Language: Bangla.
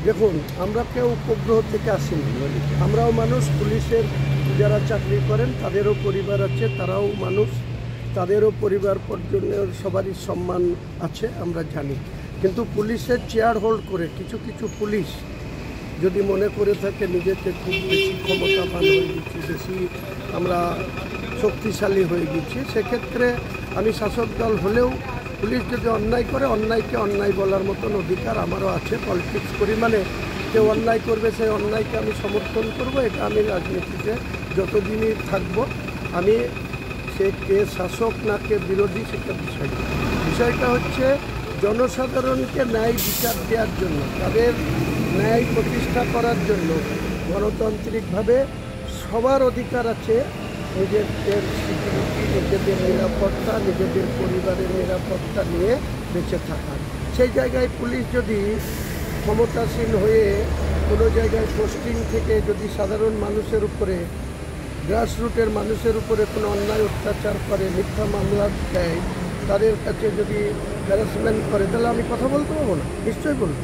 দেখুন, আমরা কেউ উপগ্রহ থেকে আসিনি। আমরাও মানুষ, পুলিশের যারা চাকরি করেন তাদেরও পরিবার আছে, তারাও মানুষ, তাদেরও পরিবার পরিজনের সবারই সম্মান আছে, আমরা জানি। কিন্তু পুলিশের চেয়ার হোল্ড করে কিছু কিছু পুলিশ যদি মনে করে থাকে নিজেকে খুব বেশি ক্ষমতাবান হয়ে গেছি, বেশি আমরা শক্তিশালী হয়ে গেছি, সেক্ষেত্রে আমি শাসক দল হলেও পুলিশ যদি অন্যায় করে, অন্যায়কে অন্যায় বলার মতন অধিকার আমারও আছে। পলিটিক্স করি মানে কেউ অন্যায় করবে, সেই অন্যায়কে আমি সমর্থন করব, এটা আমি রাজনীতিতে যতদিনই থাকব। আমি সে কে শাসক না কে বিরোধী সেটা বিষয়টা হচ্ছে জনসাধারণকে ন্যায় বিচার দেওয়ার জন্য, তাদের ন্যায় প্রতিষ্ঠা করার জন্য গণতান্ত্রিকভাবে সবার অধিকার আছে নিজেদের সিকিউরিটি, নিজেদের নিরাপত্তা, নিজেদের পরিবারের নিরাপত্তা নিয়ে বেঁচে থাকার। সেই জায়গায় পুলিশ যদি ক্ষমতাসীন হয়ে কোনো জায়গায় পোস্টিং থেকে যদি সাধারণ মানুষের উপরে, গ্রাসরুটের মানুষের উপরে কোনো অন্যায় অত্যাচার করে, মিথ্যা মামলা দেয়, তাদের কাছে যদি হ্যারাসমেন্ট করে, তাহলে আমি কথা বলতে পারবো না? নিশ্চয়ই বলবো।